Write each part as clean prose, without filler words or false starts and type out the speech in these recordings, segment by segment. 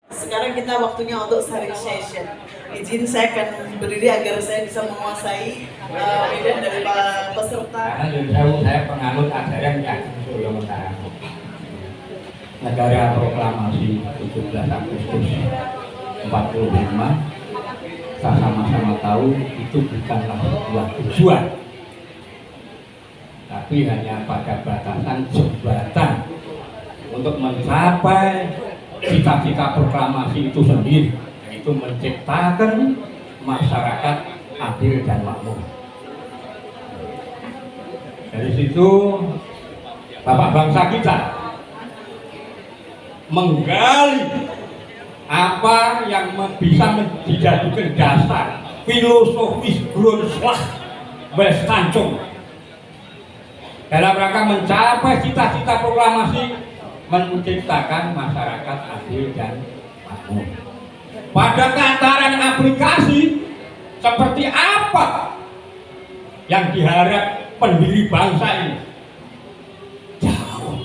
Sekarang kita waktunya untuk sharing session. Izin saya akan berdiri agar saya bisa menguasai medan dari para peserta. Karena saya penganut ajaran yang Surya Mentara. Negara proklamasi 17 Agustus 45, kita sama-sama tahu itu bukanlah sebuah tujuan, tapi hanya pada batasan jembatan untuk mencapai cita-cita proklamasi itu sendiri, yaitu menciptakan masyarakat adil dan makmur. Dari situ Bapak bangsa kita menggali apa yang bisa dijadikan dasar filosofis Grundslag Wes Tancung dalam rangka mencapai cita-cita proklamasi menciptakan masyarakat adil dan makmur. Pada tataran aplikasi seperti apa yang diharap pendiri bangsa ini? Jauh.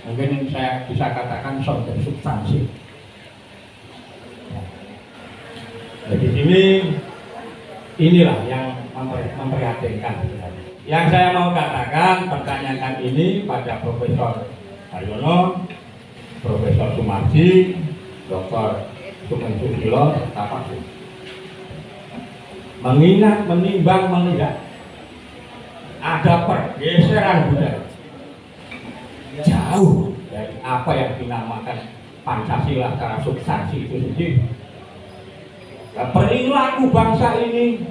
Mungkin saya bisa katakan soal substansi. Jadi inilah yang memprihatinkan. Yang saya mau katakan, pertanyakan ini pada Profesor Haryono, Profesor Sumarji, Dr. Sugeng Susilo, apa sih? Mengingat, menimbang, melihat ada pergeseran budaya jauh dari apa yang dinamakan Pancasila secara substansi itu sendiri. Nah, perilaku bangsa ini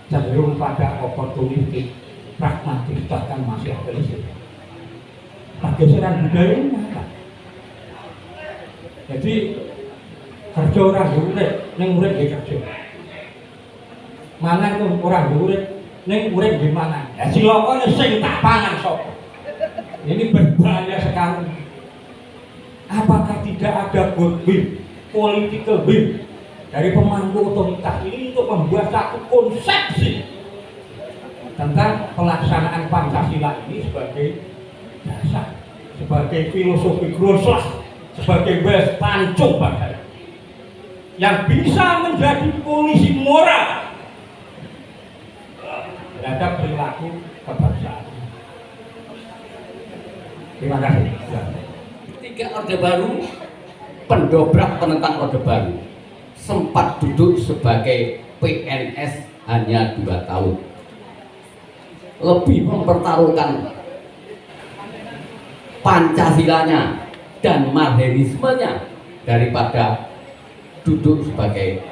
cenderung pada oportunistik, pragmatis, bahkan masih agresif. Pergeseran budaya ini apa? Jadi kerja orang urip, ning urip nggih kerja. Mangan tuh orang urip, ning urip nggih mangan. Ya cilokane sing tak pangan sapa? Ini berbahaya sekali. Apakah tidak ada goodwill, political will dari pemangku otoritas ini untuk membuat satu konsepsi tentang pelaksanaan Pancasila ini sebagai dasar, sebagai filosofi Grundslag, sebagai Wes Tancung bangsa yang bisa menjadi polisi moral terhadap perilaku kebangsaan. Terima kasih. Tiga Orde Baru, pendobrak penentang Orde Baru, sempat duduk sebagai PNS hanya 2 tahun. Lebih mempertaruhkan Pancasilanya dan Marxismenya daripada duduk sebagai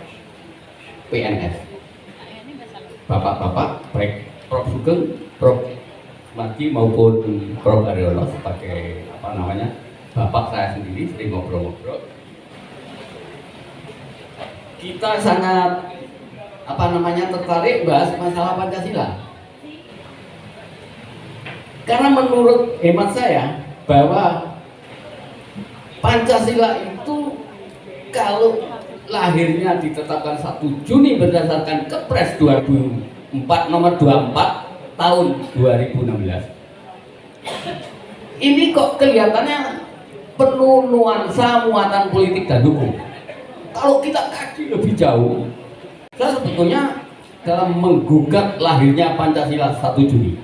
PNS. Bapak-bapak, baik Prof. Sugeng, Prof. Sumarji maupun Prof. Haryono sebagai bapak saya sendiri sering ngobrol-ngobrol. Kita sangat tertarik bahas masalah Pancasila. Karena menurut hemat saya bahwa Pancasila itu kalau lahirnya ditetapkan 1 Juni berdasarkan Kepres 2004 nomor 24 tahun 2016. Ini kok kelihatannya penuh nuansa muatan politik dan hukum. Kalau kita kaji lebih jauh, saya sebetulnya dalam menggugat lahirnya Pancasila 1 Juni,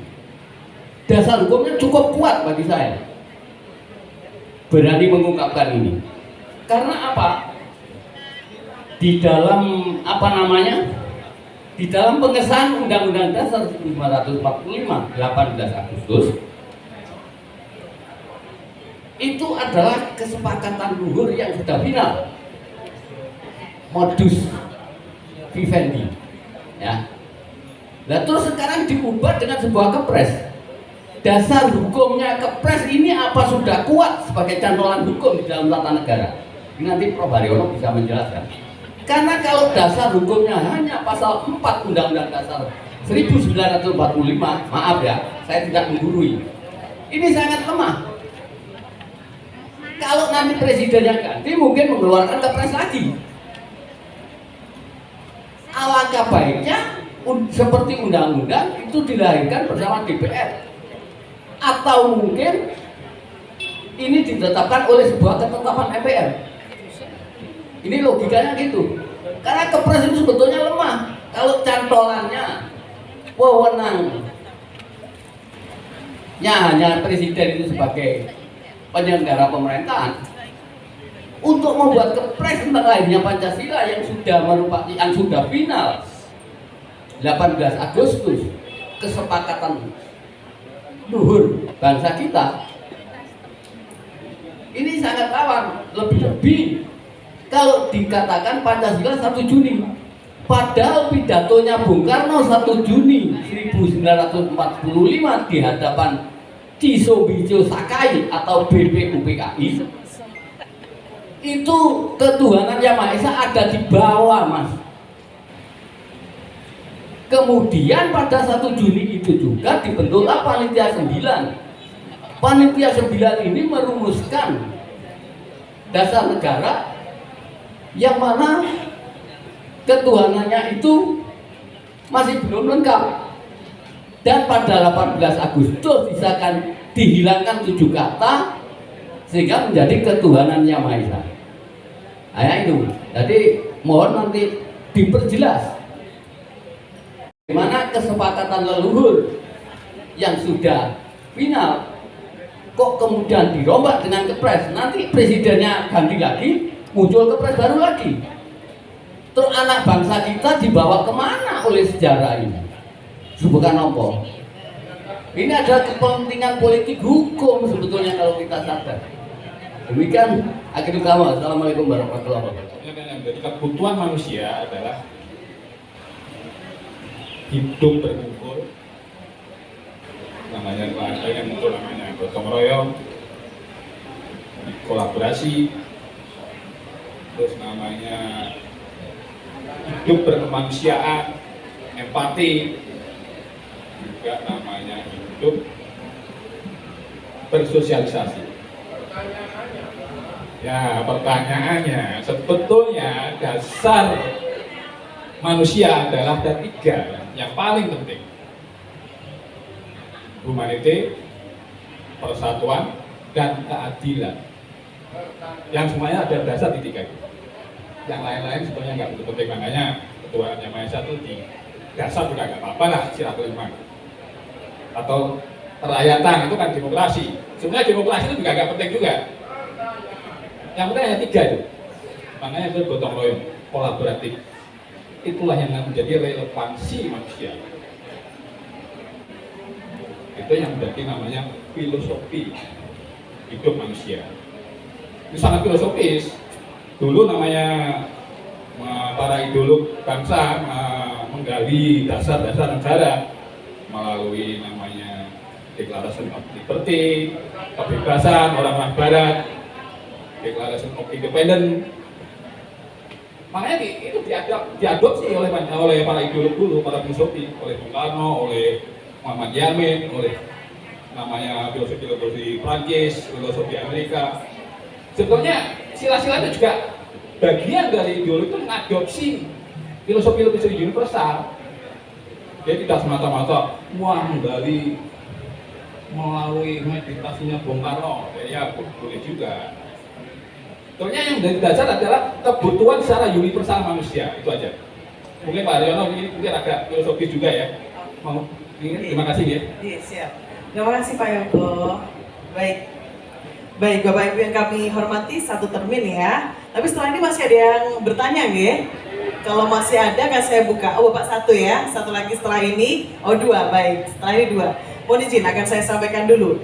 dasar hukumnya cukup kuat bagi saya. Berani mengungkapkan ini. Karena apa? Di dalam di dalam pengesahan Undang-Undang Dasar 1945 18 Agustus itu adalah kesepakatan luhur yang sudah final, modus vivendi, ya. Nah terus sekarang diubah dengan sebuah kepres. Dasar hukumnya kepres ini apa sudah kuat sebagai cantolan hukum di dalam tata negara? Ini nanti Prof. Haryono bisa menjelaskan. Karena kalau dasar hukumnya hanya pasal 4 Undang-Undang Dasar 1945, maaf ya, saya tidak menggurui. Ini sangat lemah. Kalau nanti presidennya ganti, mungkin mengeluarkan kepres lagi. alangkah baiknya seperti undang-undang itu dilahirkan bersama DPR, atau mungkin ini ditetapkan oleh sebuah ketetapan MPR. Ini logikanya gitu. Karena kepres itu sebetulnya lemah. Kalau cantolannya wewenangnya hanya presiden itu sebagai penyelenggara pemerintahan, untuk membuat kepres tentang lahirnya Pancasila yang sudah final 18 Agustus, kesepakatan luhur bangsa kita, ini sangat rawan. Lebih-lebih kalau dikatakan Pancasila 1 Juni, padahal pidatonya Bung Karno 1 Juni 1945 di hadapan Cisobico Sakai atau BPUPKI, itu ketuhanan Yang Maha Esa ada di bawah, Mas. Kemudian pada 1 Juni itu juga dibentuklah Panitia 9. Panitia 9 ini merumuskan dasar negara yang mana ketuhanannya itu masih belum lengkap. Dan pada 18 Agustus disahkan dihilangkan 7 kata sehingga menjadi ketuhanan Yang Maha Esa. Nah, itu. Jadi mohon nanti diperjelas bagaimana kesepakatan leluhur yang sudah final kok kemudian dirombak dengan kepres. Nanti presidennya ganti lagi, muncul kepres baru lagi. Terus anak bangsa kita dibawa kemana oleh sejarah ini? Bukan apa. Ini adalah kepentingan politik hukum sebetulnya kalau kita sadar. Demikian akhir utama. Assalamualaikum warahmatullahi wabarakatuh. Jadi kebutuhan manusia adalah hidup berkumpul, namanya ada yang muncul namanya gotong royong, kolaborasi, terus namanya hidup berkemanusiaan, empati, juga namanya hidup bersosialisasi. Ya, pertanyaannya sebetulnya dasar manusia adalah ada 3 yang paling penting: humanity, persatuan, dan keadilan. Yang semuanya ada dasar di 3 itu. Yang lain-lain sebetulnya nggak begitu penting, makanya ketuhanan Yang Maha Esa itu di dasar juga nggak apa-apa lah, Silatul Iman atau kerakyatan itu kan demokrasi. Sebenarnya demokrasi itu juga nggak penting juga. Yang penting hanya 3 itu. Makanya itu gotong royong, kolaboratif. Itulah yang menjadi relevansi manusia. Itu yang menjadi namanya filosofi hidup manusia. Itu sangat filosofis. Dulu namanya para ideolog bangsa menggali dasar-dasar negara melalui namanya Declaration of Liberty, kebebasan orang-orang Barat, Declaration of Independence. Makanya itu diadopsi oleh para ideolog dulu, para filosofi, oleh Bung Karno, oleh Muhammad Yamin, oleh namanya filosofi Prancis, filosofi Amerika. Sebetulnya sila-sila itu juga bagian dari ideologi itu mengadopsi filosofi universal. Jadi tidak semata-mata menggali melalui meditasinya Bung Karno, ya boleh juga. Sebetulnya yang dari dasar adalah kebutuhan secara universal manusia, itu aja. Mungkin Pak Haryono ini mungkin agak filosofis juga ya. Mau terima kasih ya. Iya, siap. Terima kasih Pak Yoko. Baik Bapak Ibu yang kami hormati, 1 termin ya. Tapi setelah ini masih ada yang bertanya nggih? Kalau masih ada kan saya buka. Oh Bapak 1 ya, 1 lagi setelah ini. Oh 2, baik. Setelah ini 2. Mohon izin akan saya sampaikan dulu.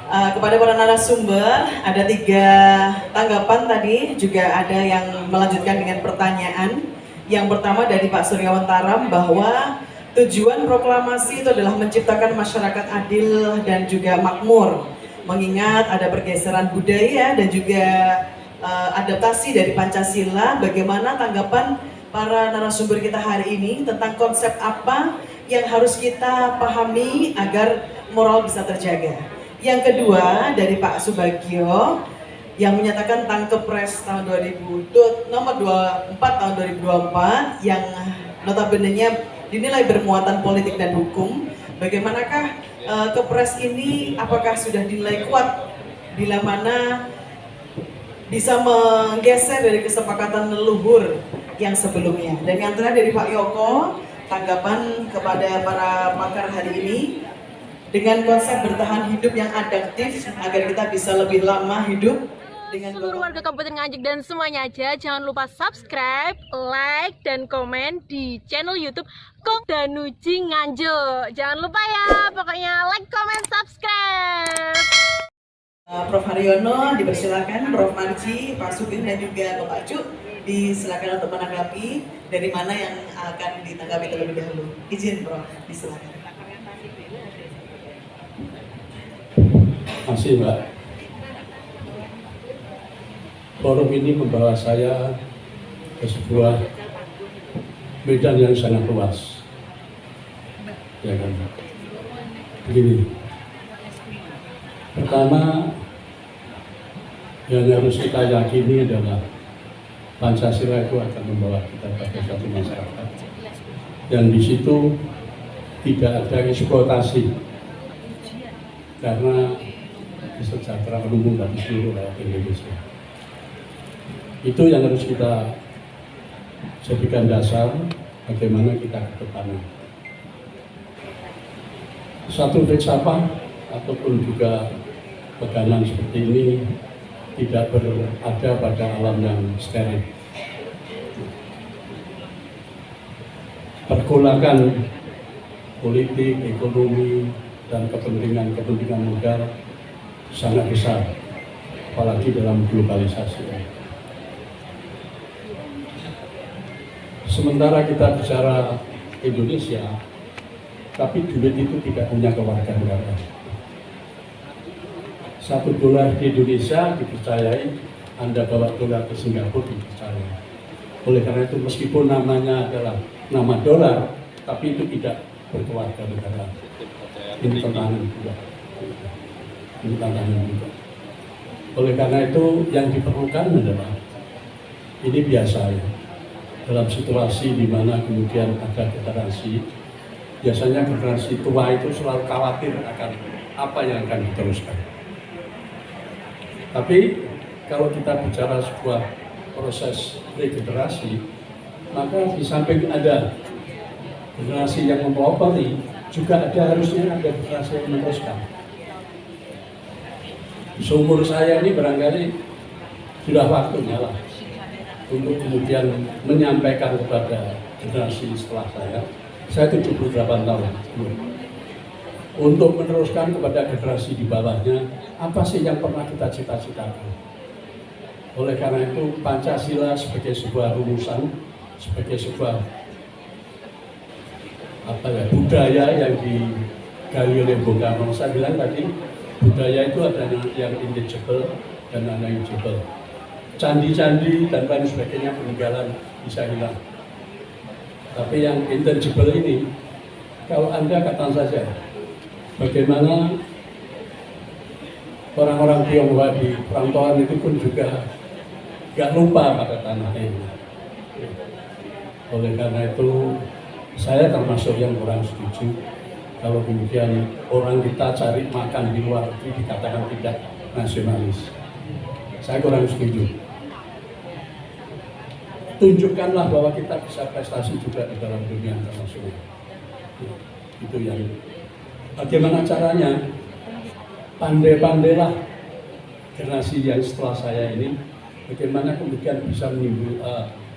Kepada para narasumber, ada 3 tanggapan tadi, juga ada yang melanjutkan dengan pertanyaan. Yang pertama dari Pak Suryawan Taram bahwa tujuan proklamasi itu adalah menciptakan masyarakat adil dan juga makmur. Mengingat ada pergeseran budaya dan juga adaptasi dari Pancasila. Bagaimana tanggapan para narasumber kita hari ini tentang konsep apa yang harus kita pahami agar moral bisa terjaga? Yang kedua dari Pak Subagio yang menyatakan tentang Kepres tahun nomor 24 tahun 2024 yang notabene-nya dinilai bermuatan politik dan hukum. Bagaimanakah Kepres ini, apakah sudah dinilai kuat bila mana bisa menggeser dari kesepakatan leluhur yang sebelumnya? Dan yang terakhir dari Pak Yoko, tanggapan kepada para pakar hari ini dengan konsep bertahan hidup yang adaptif agar kita bisa lebih lama hidup dengan seluruh warga Kabupaten Nganjuk dan semuanya aja, jangan lupa subscribe, like, dan komen di channel YouTube Kok Danuji Nganjuk. Jangan lupa ya, pokoknya like, comment, subscribe. Prof. Haryono dipersilakan, Prof. Marji, Pak Sugeng dan juga Bapak Cuk disilakan untuk menanggapi dari mana yang akan ditanggapi terlebih dahulu. Izin Prof, disilakan. Terima kasih Mbak. Forum ini membawa saya ke sebuah medan yang sangat luas. Ya kan? Begini. Pertama, yang harus kita yakini adalah Pancasila itu akan membawa kita pada suatu masyarakat yang di situ tidak ada eksploitasi, karena kesejahteraan umum bagi seluruh rakyat Indonesia. Itu yang harus kita jadikan dasar bagaimana kita ke depannya. Satu filsafat ataupun juga pegangan seperti ini tidak berada pada alam yang steril. Pergolakan politik, ekonomi, dan kepentingan modal sangat besar, apalagi dalam globalisasi. Sementara kita bicara Indonesia, tapi duit itu tidak punya kewarganegaraan. $1 di Indonesia dipercayai, Anda bawa dolar ke Singapura dipercayai. Oleh karena itu meskipun namanya adalah nama dolar, tapi itu tidak berkewarganegaraan. Ini tantangan juga. Ini tantangan juga. Oleh karena itu yang diperlukan adalah ini biasa ya. Dalam situasi di mana kemudian ada generasi, biasanya generasi tua itu selalu khawatir akan apa yang akan diteruskan. Tapi kalau kita bicara sebuah proses regenerasi, maka di samping ada generasi yang mempelopori, juga harusnya ada generasi yang meneruskan. Seumur saya ini barangkali sudah waktunya lah untuk kemudian menyampaikan kepada generasi setelah saya 78 tahun, untuk meneruskan kepada generasi di bawahnya apa sih yang pernah kita cita-citakan. Oleh karena itu Pancasila sebagai sebuah rumusan, sebagai sebuah budaya yang digali oleh Bung Karno. Saya bilang tadi budaya itu ada yang intangible dan non-intangible. Candi-candi dan lain sebagainya peninggalan bisa hilang. Tapi yang intangible ini, kalau Anda katakan saja, bagaimana orang-orang Tionghoa di perantauan itu pun juga gak lupa pada tanahnya. Oleh karena itu, saya termasuk yang kurang setuju kalau kemudian orang kita cari makan di luar negeri dikatakan tidak nasionalis. Saya kurang setuju. Tunjukkanlah bahwa kita bisa prestasi juga di dalam dunia internasional. Itu yang bagaimana caranya? Pandai-pandailah generasi yang setelah saya ini, bagaimana kemudian bisa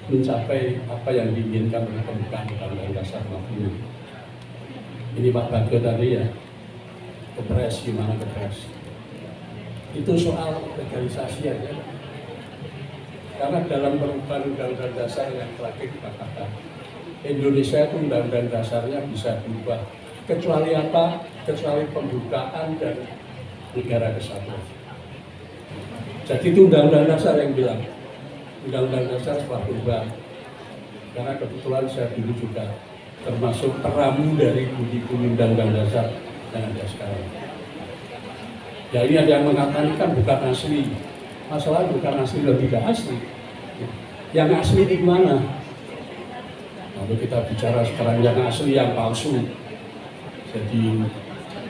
mencapai apa yang diinginkan oleh pembukaan Undang-Undang Dasar 45. Ini Pak Bagio tadi ya, kepres, gimana kepres? Itu soal legalisasi ya. Karena dalam perubahan Undang-Undang Dasar yang terakhir dikatakan, Indonesia itu Undang-Undang Dasarnya bisa berubah. Kecuali apa? Kecuali pembukaan dan negara kesatuan. Jadi itu Undang-Undang Dasar yang bilang, Undang-Undang Dasar setelah berubah. Karena kebetulan saya dulu juga termasuk peramu dari budi-budi Undang-Undang Dasar yang ada sekarang. Ya ini ada yang mengatakan kan bukan asli. Masalah bukan asli dan tidak asli. Yang asli di mana? Kalau kita bicara sekarang yang asli, yang palsu, jadi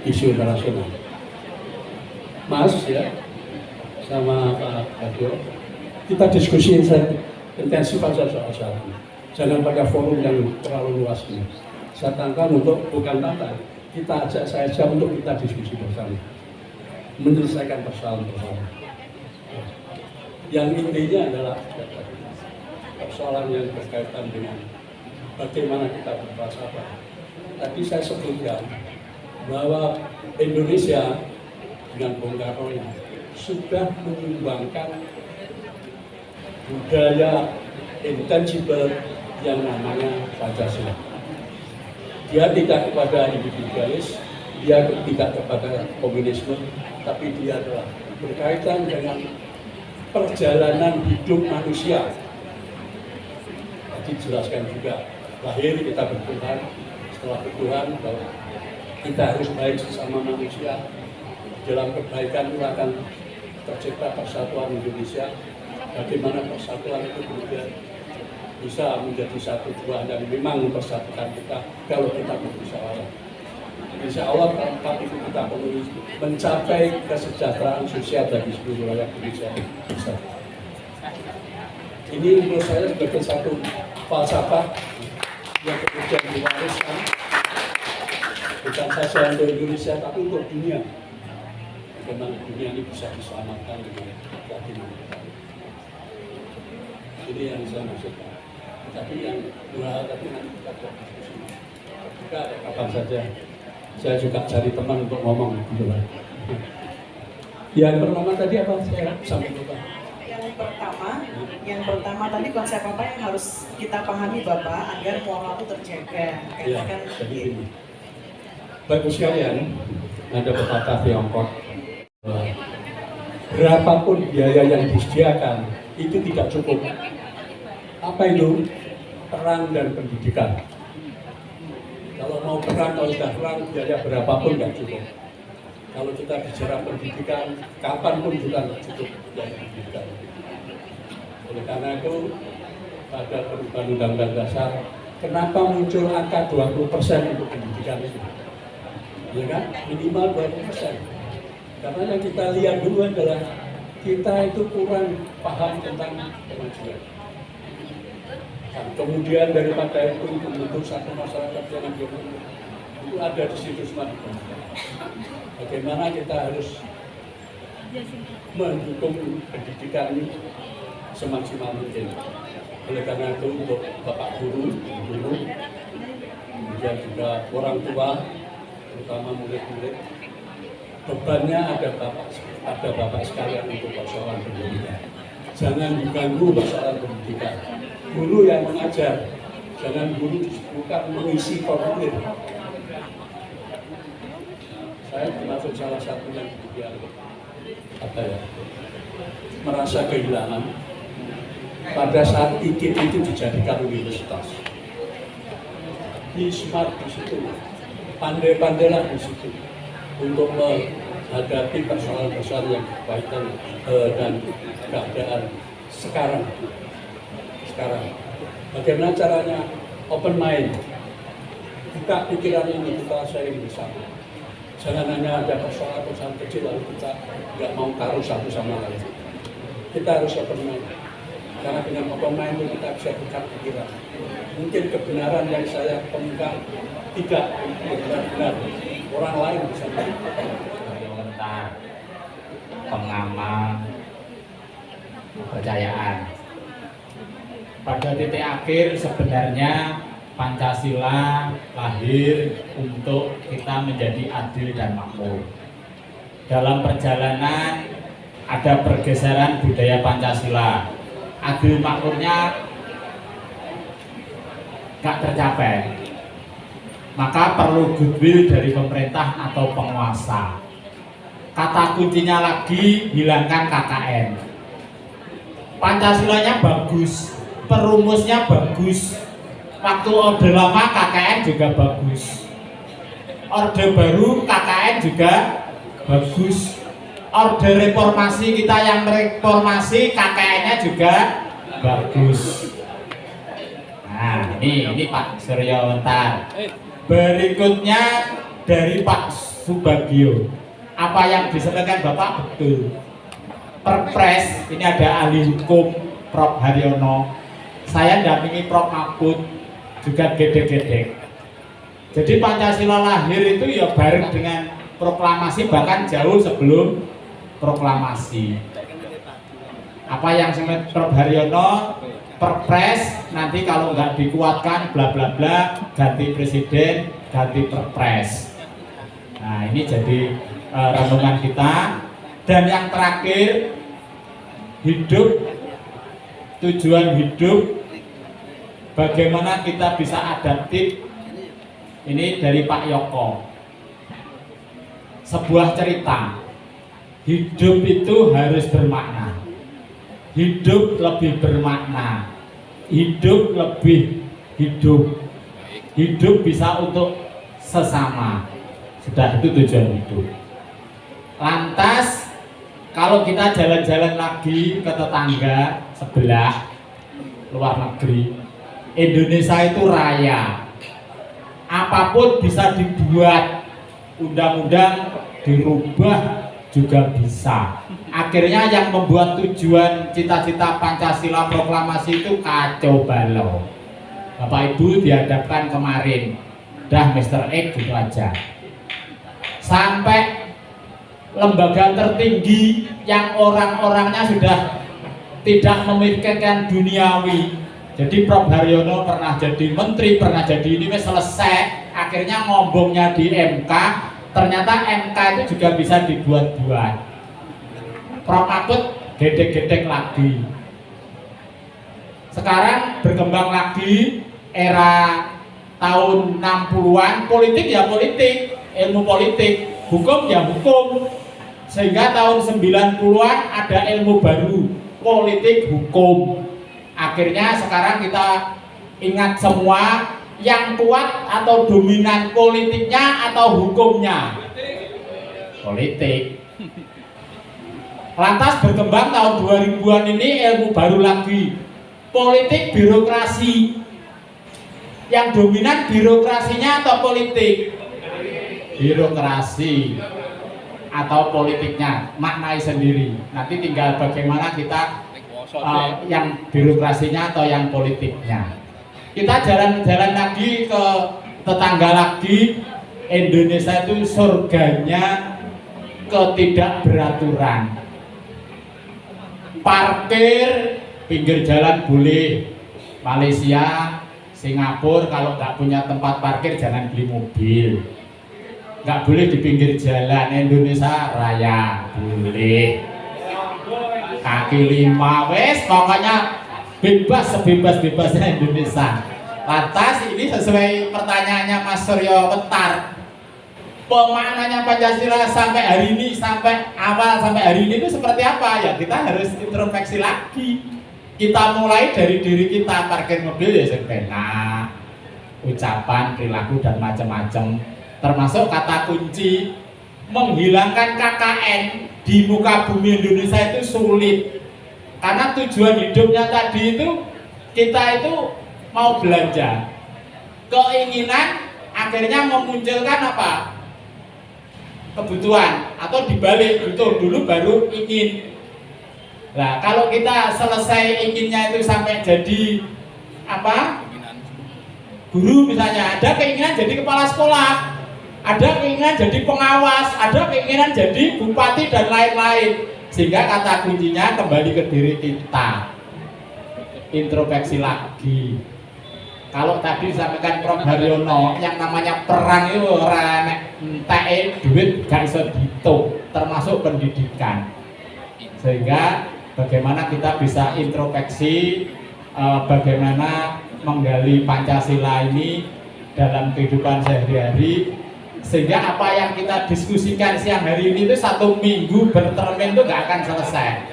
isu internasional. Mas ya, sama Pak Adio, kita diskusi intensif aja soal ini. Jangan pada forum yang terlalu luas ini. Saya tantang untuk, bukan tantang, kita ajak saya aja untuk kita diskusi bersama, menyelesaikan persoalan-persoalan. Yang intinya adalah persoalan yang berkaitan dengan bagaimana kita bermuasabah. Tadi saya sebutkan bahwa Indonesia dengan Bung Karno sudah menyumbangkan budaya intangible yang namanya Pancasila. Dia tidak kepada individualis, dia tidak kepada komunisme, tapi dia adalah berkaitan dengan perjalanan hidup manusia. Tadi jelaskan juga, lahir kita bertuhan, setelah bertuhan bahwa kita harus baik sesama manusia. Dalam kebaikan itu akan tercipta persatuan Indonesia. Bagaimana persatuan itu kemudian bisa menjadi satu dua dan memang mempersatukan kita kalau kita bermusyawarah. Insya Allah tempat itu kita perlu mencapai kesejahteraan sosial bagi seluruh rakyat Indonesia. Bisa. Ini menurut saya sebagai satu falsafah yang kemudian diwariskan bukan saja untuk Indonesia tapi untuk dunia. Bagaimana dunia ini bisa diselamatkan dengan keyakinan kita. Ini yang saya maksudkan. Tapi yang dua hal tadi nanti kita diskusi. Juga ada kapan saja. Saya juga cari teman untuk ngomong gitu lah. Yang pertama tadi apa saya sampai lupa. Yang pertama tadi konsep apa yang harus kita pahami Bapak agar moral itu terjaga. Ya, jadi ini. Bapak sekalian, ada pepatah Tiongkok. Berapapun biaya yang disediakan itu tidak cukup. Apa itu? Perang dan pendidikan. Kalau mau perang, kalau sudah perang, biaya berapapun nggak cukup. Kalau kita bicara pendidikan, kapanpun juga nggak cukup biaya pendidikan. Oleh karena itu, pada perubahan Undang-Undang Dasar, kenapa muncul angka 20% untuk pendidikan itu? Ya kan? Minimal 20%. Karena yang kita lihat dulu adalah kita itu kurang paham tentang kemajuan. Dan kemudian daripada itu membentuk satu masyarakat yang itu ada di situ semua. Bagaimana kita harus mendukung pendidikan ini semaksimal mungkin. Oleh karena itu untuk Bapak Guru, kemudian juga orang tua, terutama murid-murid, bebannya ada bapak sekalian untuk persoalan pendidikan. Jangan diganggu persoalan pendidikan. Guru yang mengajar, jangan guru bukan mengisi formulir. Saya termasuk salah satu yang kemudian merasa kehilangan pada saat IKIP itu dijadikan universitas. Di smart di situ, pandai-pandailah di situ untuk menghadapi persoalan-persoalan yang berkaitan dan keadaan sekarang. Bagaimana caranya open mind, buka pikiran ini, kita sharing bersama. Jangan hanya ada persoalan-persoalan kecil lalu kita nggak mau taruh satu sama lain. Kita harus open mind. Karena dengan open mind itu kita bisa buka pikiran. Mungkin kebenaran yang saya temukan tidak benar-benar orang lain bisa komentar, pengamal, kepercayaan. Pada titik akhir sebenarnya Pancasila lahir untuk kita menjadi adil dan makmur. Dalam perjalanan ada pergeseran budaya Pancasila. Adil makmurnya nggak tercapai. Maka perlu goodwill dari pemerintah atau penguasa. Kata kuncinya lagi, hilangkan KKN. Pancasilanya bagus, perumusnya bagus. Waktu Orde Lama KKN juga bagus. Orde Baru KKN juga bagus. Orde Reformasi kita yang reformasi KKN-nya juga bagus. Nah, Nah, ini Pak Suryo bentar. Berikutnya dari Pak Subagio. Apa yang disampaikan Bapak betul. Perpres, ini ada ahli hukum Prof. Haryono. Saya dampingi Prof. Mahfud, juga gede-gede. Jadi Pancasila lahir itu ya bareng dengan proklamasi, bahkan jauh sebelum proklamasi. Apa yang disebut Prof. Haryono, perpres nanti kalau nggak dikuatkan bla bla bla, ganti presiden, ganti perpres. Nah ini jadi renungan kita. Dan yang terakhir, hidup, tujuan hidup, bagaimana kita bisa adaptif. Ini dari Pak Yoko. Sebuah cerita, hidup itu harus bermakna. Hidup lebih bermakna. Hidup lebih hidup. Hidup bisa untuk sesama. Sudah, itu tujuan hidup. Lantas kalau kita jalan-jalan lagi ke tetangga sebelah luar negeri, Indonesia itu raya. Apapun bisa dibuat, undang-undang dirubah juga bisa. Akhirnya yang membuat tujuan cita-cita Pancasila proklamasi itu kacau balau. Bapak Ibu dihadapkan kemarin, dah Mr. X gitu aja. Sampai lembaga tertinggi yang orang-orangnya sudah tidak memikirkan duniawi. Jadi Prof. Haryono pernah jadi menteri, pernah jadi ini selesai. Akhirnya ngomongnya di MK, ternyata MK itu juga bisa dibuat-buat. Prof. Mahfud gedek-gedek lagi. Sekarang berkembang lagi era tahun 60-an, politik ya politik, ilmu politik, hukum ya hukum. Sehingga tahun 90-an ada ilmu baru, politik hukum. Akhirnya sekarang kita ingat semua, yang kuat atau dominan politiknya atau hukumnya? Politik. Lantas berkembang tahun 2000-an ini ilmu baru lagi, politik birokrasi. Yang dominan birokrasinya atau politik? Birokrasi atau politiknya, maknai sendiri. Nanti tinggal bagaimana kita yang birokrasinya atau yang politiknya. Kita jalan-jalan lagi ke tetangga lagi. Indonesia itu surganya ketidakberaturan. Parkir pinggir jalan boleh. Malaysia, Singapura kalau nggak punya tempat parkir jangan beli mobil. Nggak boleh di pinggir jalan. Indonesia raya boleh. Kaki lima, wes pokoknya bebas sebebas-bebasnya Indonesia. Lantas ini sesuai pertanyaannya Mas Suryo Bentar, pemaknanya Pancasila sampai hari ini, sampai awal sampai hari ini itu seperti apa? Ya kita harus introspeksi lagi. Kita mulai dari diri kita, parkir mobil ya sebenarnya, ucapan, perilaku dan macam-macam. Termasuk kata kunci, menghilangkan KKN di muka bumi Indonesia itu sulit. Karena tujuan hidupnya tadi itu, kita itu mau belanja. Keinginan akhirnya memunculkan apa? Kebutuhan. Atau dibalik, butuh dulu baru ingin. Nah kalau kita selesai inginnya itu sampai jadi apa? Guru misalnya, ada keinginan jadi kepala sekolah, ada keinginan jadi pengawas, ada keinginan jadi bupati dan lain-lain. Sehingga kata kuncinya kembali ke diri kita, introspeksi lagi. Kalau tadi disampaikan Prof. Haryono, yang namanya perang itu orang entek duit gak bisa dihitung, termasuk pendidikan. Sehingga bagaimana kita bisa introspeksi, bagaimana menggali Pancasila ini dalam kehidupan sehari-hari. Sehingga apa yang kita diskusikan siang hari ini itu 1 minggu bertermin itu gak akan selesai.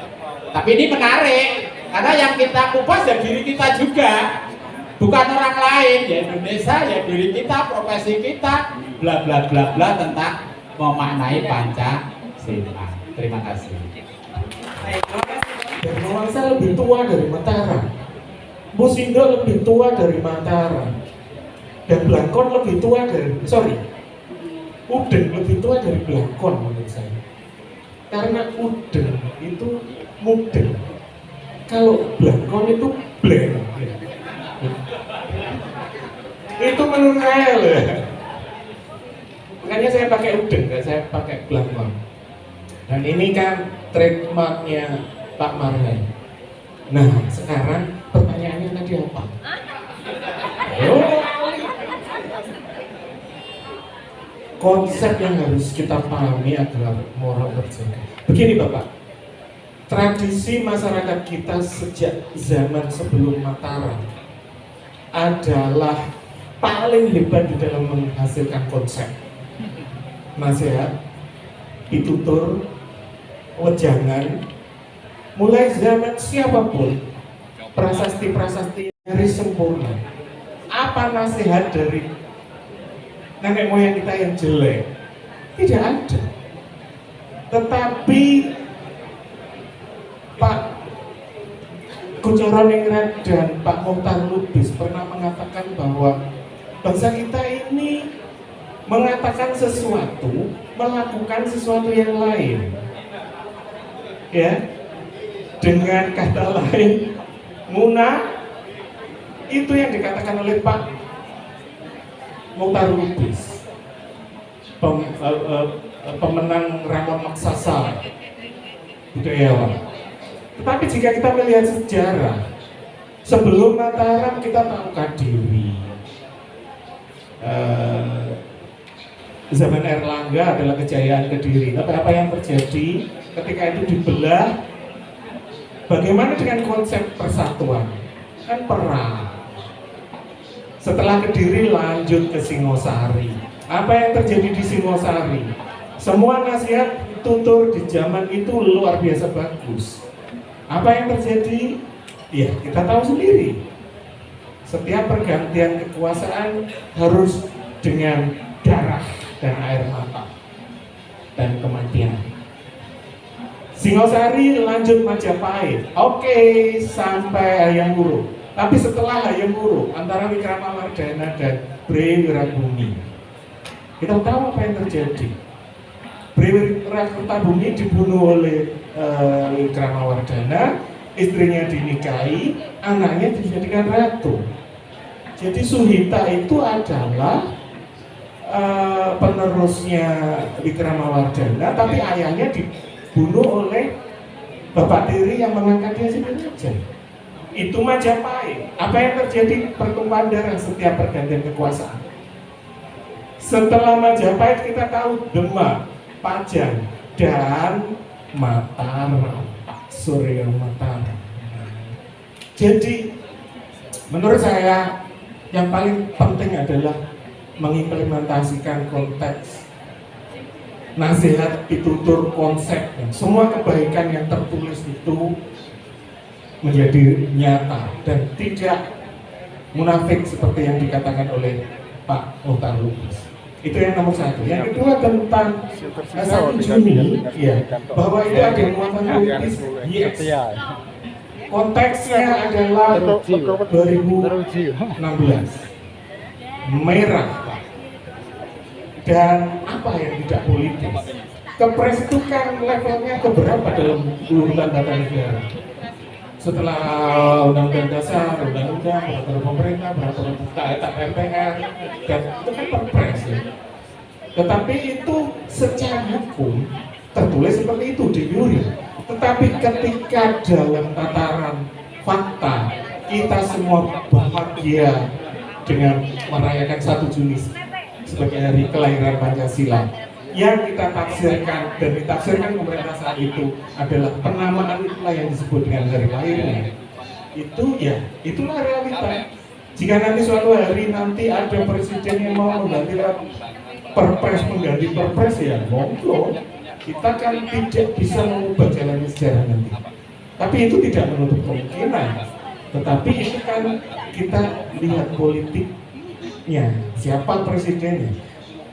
Tapi ini menarik, karena yang kita kupas ya diri kita juga, bukan orang lain, ya Indonesia, ya diri kita, profesi kita, bla bla bla bla tentang memaknai Pancasila. Terima kasih. Baik, terima kasih. Dan saya lebih tua dari Mataram. Musindo lebih tua dari Mataram, dan Blangkon lebih tua dari, Uden lebih tua dari Blangkon menurut saya. Karena Uden itu mudeng, kalau Blangkon itu bleng. Itu menurut saya loh. Makanya saya pakai Uden, saya pakai Blangkon. Dan ini kan trademarknya Pak Marhai. Nah, sekarang pertanyaannya tadi apa? Ayo. Konsep yang harus kita pahami adalah moral berjaga. Begini Bapak, tradisi masyarakat kita sejak zaman sebelum Mataram adalah paling hebat di dalam menghasilkan konsep. Nasihat, pitutur, wejangan, mulai zaman siapapun, prasasti-prasasti dari sempurna. Apa nasihat dari nenek moyang kita yang jelek? Tidak ada. Tetapi Pak Kucoroningrat dan Pak Muhtar Lubis pernah mengatakan bahwa bangsa kita ini mengatakan sesuatu, melakukan sesuatu yang lain, ya, dengan kata lain, munah. Itu yang dikatakan oleh Pak Muhtar Lubis, pemenang Ramon Maksasa, budayawan. Tetapi jika kita melihat sejarah, sebelum Mataram kita tahu Kadiri, zaman Erlangga adalah kejayaan Kediri. Tapi apa yang terjadi ketika itu dibelah? Bagaimana dengan konsep persatuan? Kan perang. Setelah Kediri lanjut ke Singosari. Apa yang terjadi di Singosari? Semua nasihat tutur di zaman itu luar biasa bagus. Apa yang terjadi? Ya, kita tahu sendiri. Setiap pergantian kekuasaan harus dengan darah dan air mata dan kematian. Singosari lanjut Majapahit, oke, sampai Hayam Wuruk. Tapi setelah Hayam Wuruk, antara Wikramawardhana dan Bre Wirabumi, kita tahu apa yang terjadi. Bre Wirabumi dibunuh oleh Wikramawardhana, istrinya dinikahi, anaknya dijadikan ratu. Jadi Suhita itu adalah penerusnya Wikramawardhana, tapi ayahnya dibunuh oleh Bapak Tiri yang mengangkat dia sebagai raja. Itu Majapahit. Apa yang terjadi? Pertumpahan darah setiap pergantian kekuasaan. Setelah Majapahit kita tahu Demak, Pajang, dan Mataram, Surya Mataram. Jadi menurut saya yang paling penting adalah mengimplementasikan konteks, nasihat, pitutur, konsep, semua kebaikan yang tertulis itu menjadi nyata dan tidak munafik seperti yang dikatakan oleh Pak Muhtar Lubis. Itu yang nomor satu. Yang kedua tentang 1 Juni, ya, bahwa itu ada muatan politis, yes. Konteksnya adalah 2016, merah, dan apa yang tidak politis. Kepres itu kan levelnya keberapa dalam urutan tata negara? Setelah undang-undang dasar, undang-undang, peraturan pemerintah, peraturan MPR, dan itu kan perpres ya. Tetapi itu secara hukum tertulis seperti itu di juri. Tetapi ketika dalam tataran fakta kita semua bahagia dengan merayakan 1 Juni sebagai hari kelahiran Pancasila, yang kita tafsirkan dan ditafsirkan pemerintah saat itu adalah penamaan itulah yang disebut dengan hari lahirnya. Itu ya, itulah realita. Jika nanti suatu hari nanti ada presiden yang mau mengganti perpres ya monggo. Kita kan tidak bisa mengubah jalannya sejarah nanti. Tapi itu tidak menutup kemungkinan. Tetapi itu kan kita lihat politiknya, siapa presidennya.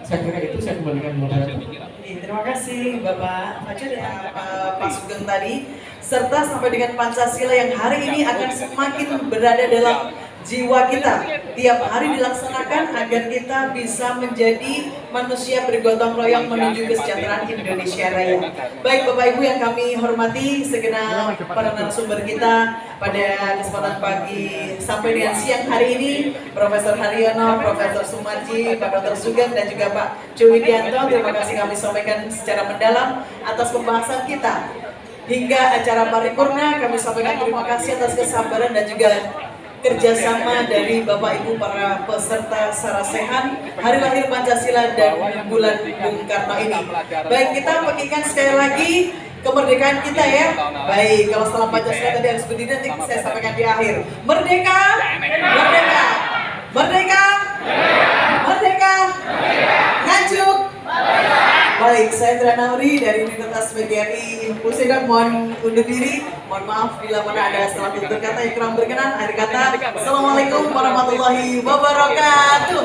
Saya kira itu saya kembalikan moderator. Terima kasih Bapak Fajar ya, Pak Sugeng tadi. serta sampai dengan Pancasila yang hari ini akan semakin berada dalam jiwa kita tiap hari dilaksanakan agar kita bisa menjadi manusia bergotong royong menuju kesejahteraan Indonesia Raya. Baik Bapak Ibu yang kami hormati, segenap para narasumber kita pada kesempatan pagi sampai dengan siang hari ini, Profesor Haryono, Profesor Sumarji, Pak Dr. Sugeng dan juga Pak Cuwidianto, terima kasih kami sampaikan secara mendalam atas pembahasan kita. Hingga acara paripurna kami sampaikan terima kasih atas kesabaran dan juga kerjasama dari Bapak Ibu para peserta sarasehan Hari Lahir Pancasila dan bulan Bung Karno ini. Baik, kita pegikan sekali lagi kemerdekaan kita ya. Baik, kalau setelah Pancasila tadi harus berdiri, nanti saya sampaikan di akhir. Merdeka! Merdeka! Merdeka! Merdeka! Nganjuk! Baik, saya Indra Nauri dari Universitas PGRI Pusat, mohon undur diri. Mohon maaf bila mana ada salah tutur kata yang kurang berkenan. Akhir kata, Assalamualaikum warahmatullahi wabarakatuh.